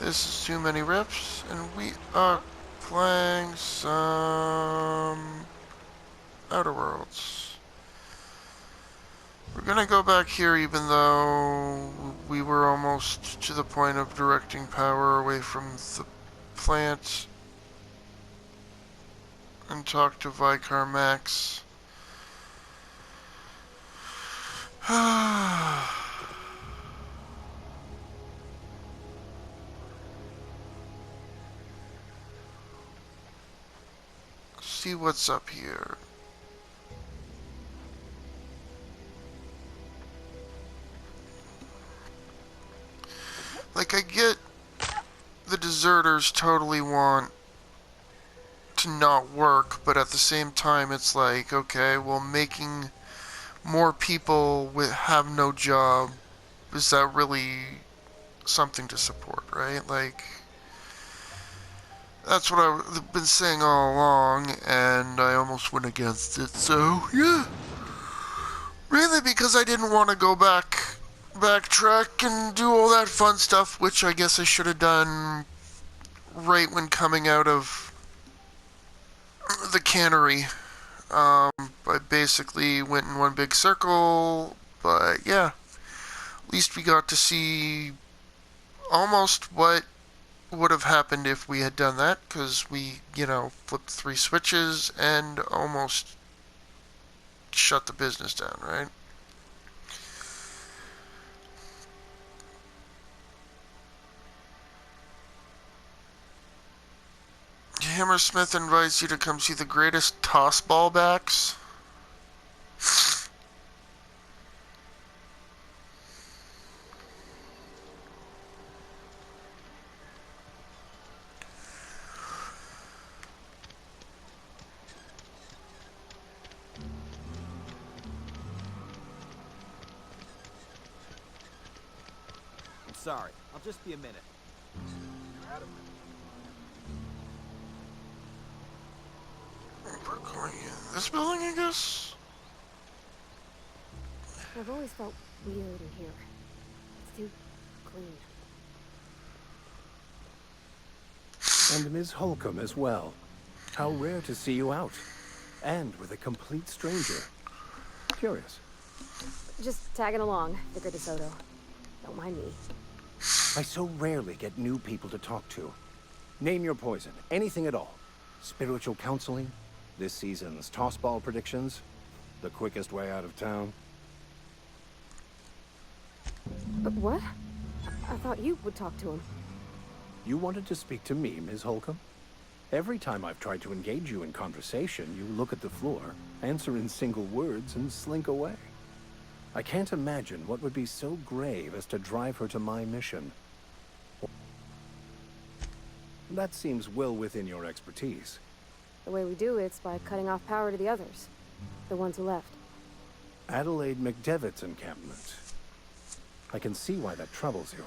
This is too many reps, and we are playing some Outer Worlds. We're gonna go back here even though we were almost to the point of directing power away from the plant and talk to Vicar Max. See what's up here. Like, I get the deserters totally want to not work, but at the same time, it's like, okay, well, making more people have no job, is that really something to support, right? Like, that's what I've been saying all along, and I almost went against it, so, yeah. Mainly because I didn't want to go backtrack and do all that fun stuff, which I guess I should have done right when coming out of the cannery. I basically went in one big circle, but yeah, at least we got to see almost what would have happened if we had done that, because we, flipped 3 switches and almost shut the business down, right? Hammersmith invites you to come see the greatest toss ball backs. I'm sorry. I'll just be a minute. We're going in this building, I guess? I've always felt weird in here. It's too clean. And Ms. Holcomb as well. How rare to see you out. And with a complete stranger. Curious. Just tagging along, Vicar DeSoto. Don't mind me. I so rarely get new people to talk to. Name your poison, anything at all. Spiritual counseling, this season's tossball predictions, the quickest way out of town. But what? I thought you would talk to him. You wanted to speak to me, Ms. Holcomb? Every time I've tried to engage you in conversation, you look at the floor, answer in single words, and slink away. I can't imagine what would be so grave as to drive her to my mission. That seems well within your expertise. The way we do it's by cutting off power to the others. The ones who left. Adelaide McDevitt's encampment. I can see why that troubles you.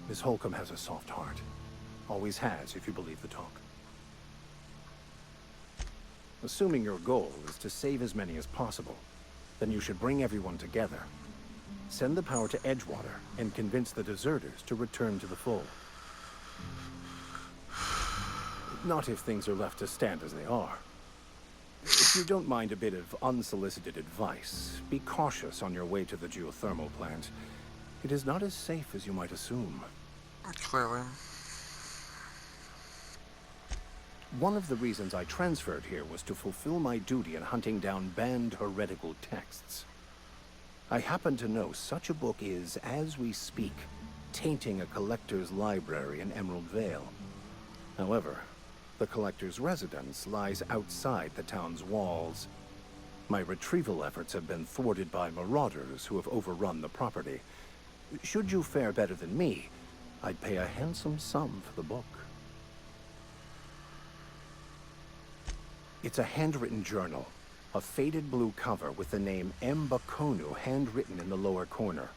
Miss Holcomb has a soft heart. Always has, if you believe the talk. Assuming your goal is to save as many as possible, then you should bring everyone together. Send the power to Edgewater and convince the deserters to return to the fold. Not if things are left to stand as they are. If you don't mind a bit of unsolicited advice, be cautious on your way to the geothermal plant. It is not as safe as you might assume. Clearly. One of the reasons I transferred here was to fulfill my duty in hunting down banned heretical texts. I happen to know such a book is, as we speak, tainting a collector's library in Emerald Vale. However, the collector's residence lies outside the town's walls. My retrieval efforts have been thwarted by marauders who have overrun the property. Should you fare better than me, I'd pay a handsome sum for the book. It's a handwritten journal, a faded blue cover with the name M. Bakonu handwritten in the lower corner.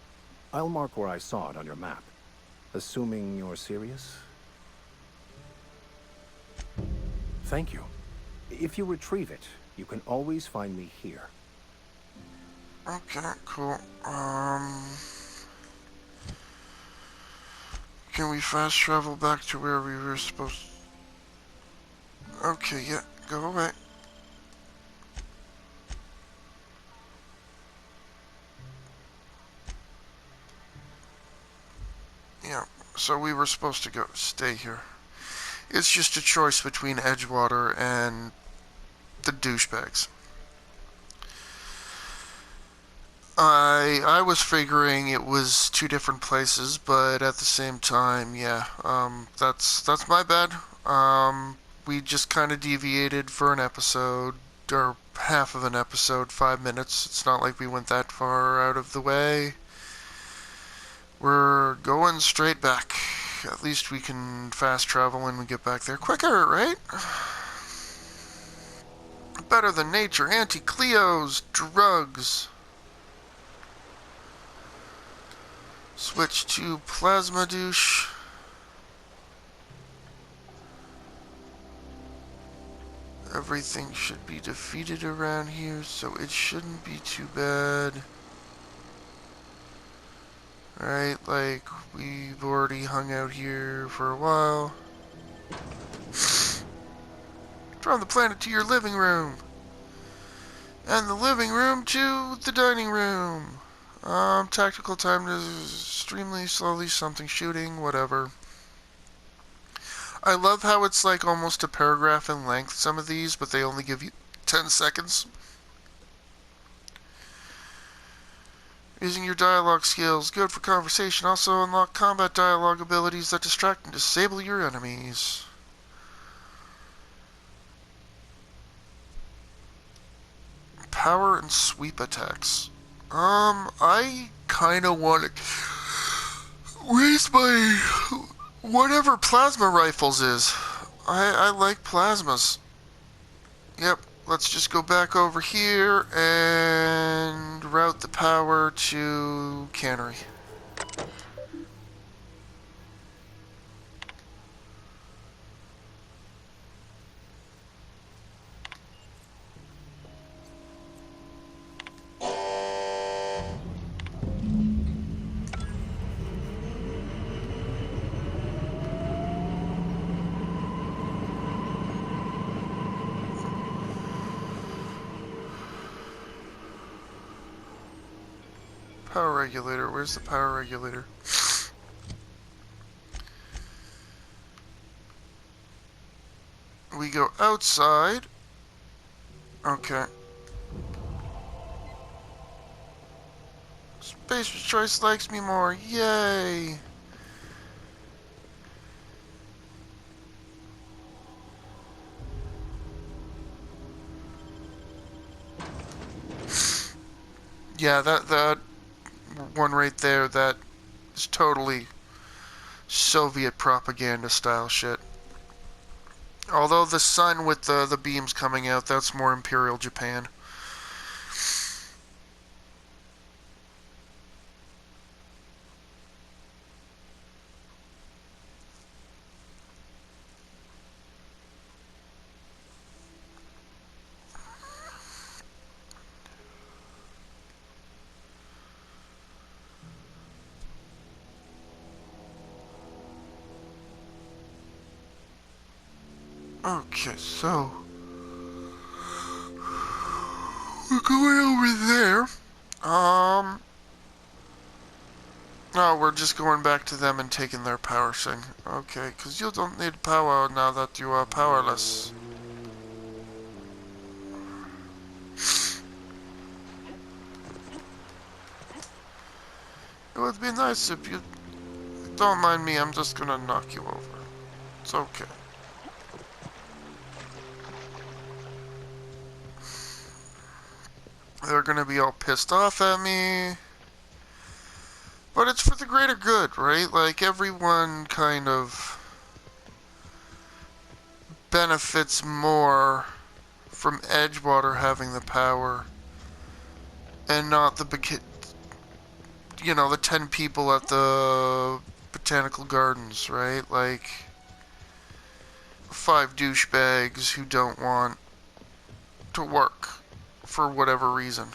I'll mark where I saw it on your map. Assuming you're serious? Thank you. If you retrieve it, you can always find me here. Okay, cool. Can we fast travel back to where we were supposed to? Okay, yeah, go away. Yeah, so we were supposed to stay here. It's just a choice between Edgewater and the douchebags. I was figuring it was two different places, but at the same time, yeah, that's my bad. We just kind of deviated for an episode, or half of an episode, 5 minutes. It's not like we went that far out of the way. We're going straight back. At least we can fast travel when we get back there quicker, right? Better than nature, anti-Cleos, drugs. Switch to plasma douche. Everything should be defeated around here, so it shouldn't be too bad. Right, like, we've already hung out here for a while. From the planet to your living room. And the living room to the dining room. Tactical time to extremely slowly something shooting, whatever. I love how it's like almost a paragraph in length, some of these, but they only give you 10 seconds. Using your dialogue skills, good for conversation. Also unlock combat dialogue abilities that distract and disable your enemies. Power and sweep attacks. I kinda want to raise my whatever plasma rifles is. I like plasmas. Yep, let's just go back over here and route the power to cannery. Power regulator, where's the power regulator? We go outside. Okay. Space Choice likes me more. Yay! Yeah, that one right there, that is totally Soviet propaganda style shit. Although the sun with the beams coming out, that's more Imperial Japan. Okay, so we're going over there. Oh, we're just going back to them and taking their power thing. Okay, because you don't need power now that you are powerless. It would be nice if you... Don't mind me, I'm just gonna knock you over. It's okay. They're gonna be all pissed off at me. But it's for the greater good, right? Like, everyone kind of benefits more from Edgewater having the power and not the the 10 people at the botanical gardens, right? Like 5 douchebags who don't want to work for whatever reason.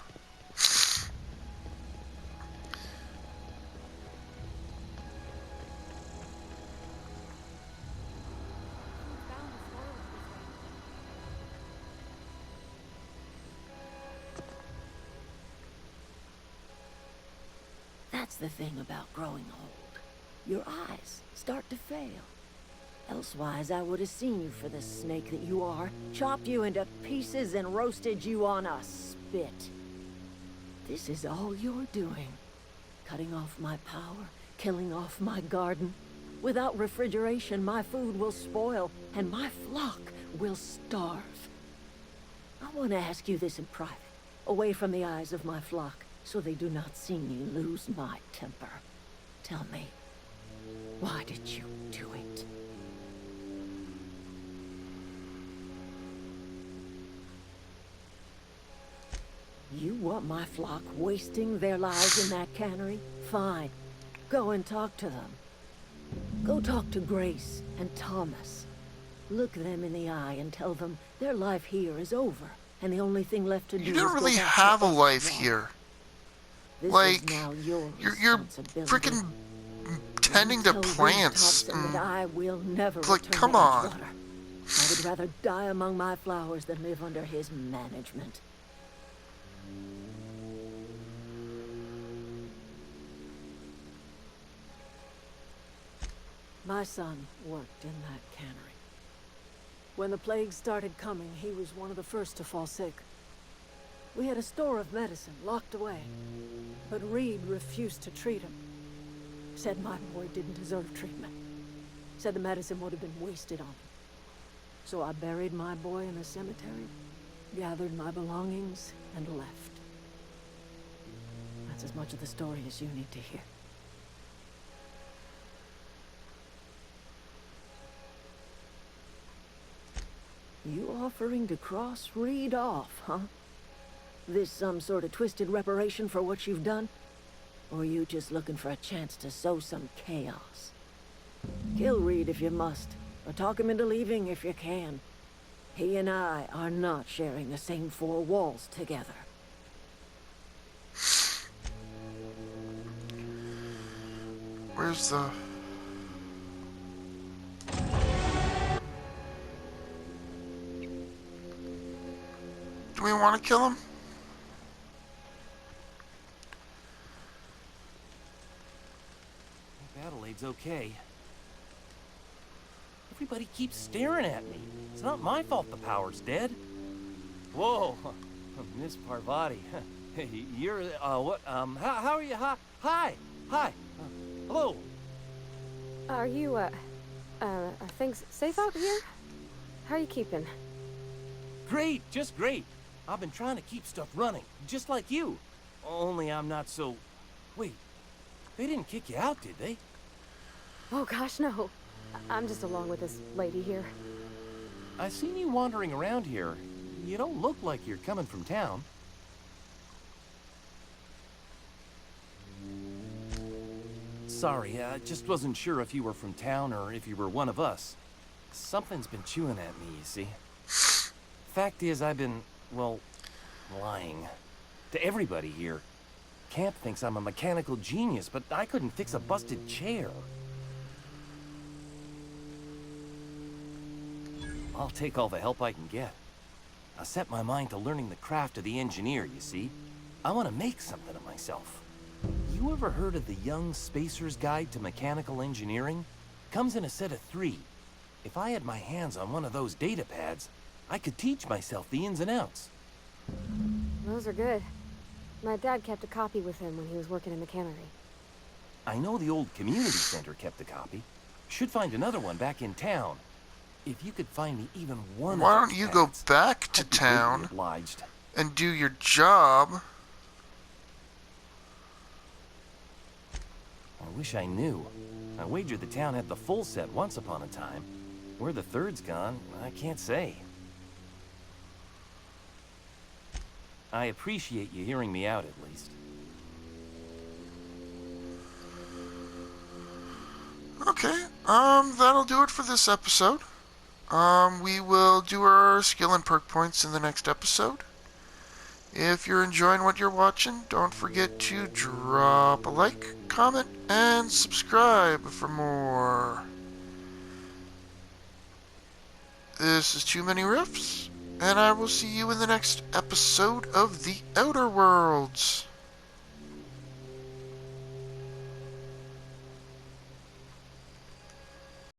That's the thing about growing old. Your eyes start to fail. Elsewise, I would have seen you for the snake that you are, chopped you into pieces and roasted you on a spit. This is all you're doing. Cutting off my power, killing off my garden. Without refrigeration, my food will spoil, and my flock will starve. I want to ask you this in private, away from the eyes of my flock, so they do not see me lose my temper. Tell me, why did you do it? You want my flock wasting their lives in that cannery? Fine. Go and talk to them. Go talk to Grace and Thomas. Look them in the eye and tell them their life here is over, and the only thing left to do You is don't go really back have to a life Ep7. here. This is Like, now your you're responsibility. freaking tending to Tell Reed plants. Thompson that I will never Like, return come to on. Edgewater. I would rather die among my flowers than live under his management. My son worked in that cannery. When the plague started coming, he was one of the first to fall sick. We had a store of medicine locked away, but Reed refused to treat him. Said my boy didn't deserve treatment. Said the medicine would have been wasted on him. So I buried my boy in the cemetery, gathered my belongings, and left. That's as much of the story as you need to hear. You offering to cross Reed off, huh? This some sort of twisted reparation for what you've done? Or you just looking for a chance to sow some chaos? Kill Reed if you must, or talk him into leaving if you can. He and I are not sharing the same four walls together. Where's the... Do we want to kill him? Adelaide's okay. Everybody keeps staring at me. It's not my fault the power's dead. Whoa, Miss Parvati. Hey, you're, what, how are you? Hi, hello. Are you, are things safe out here? How are you keeping? Great, just great. I've been trying to keep stuff running, just like you. Only I'm not so... Wait, they didn't kick you out, did they? Oh gosh, no. I'm just along with this lady here. I seen you wandering around here. You don't look like you're coming from town. Sorry, I just wasn't sure if you were from town or if you were one of us. Something's been chewing at me, you see. Fact is, I've been, well, lying. To everybody here. Camp thinks I'm a mechanical genius, but I couldn't fix a busted chair. I'll take all the help I can get. I set my mind to learning the craft of the engineer, you see. I want to make something of myself. You ever heard of the Young Spacer's Guide to Mechanical Engineering? Comes in a set of 3. If I had my hands on one of those data pads, I could teach myself the ins and outs. Those are good. My dad kept a copy with him when he was working in the cannery. I know the old community center kept a copy. Should find another one back in town. If you could find me even one Why of don't those you go pads, back to I'd be greatly town obliged. and do your job? I wish I knew. I wagered the town had the full set once upon a time. Where the third's gone, I can't say. I appreciate you hearing me out, at least. Okay, that'll do it for this episode. We will do our skill and perk points in the next episode. If you're enjoying what you're watching, don't forget to drop a like, comment, and subscribe for more. This is Too Many Riffs, and I will see you in the next episode of The Outer Worlds.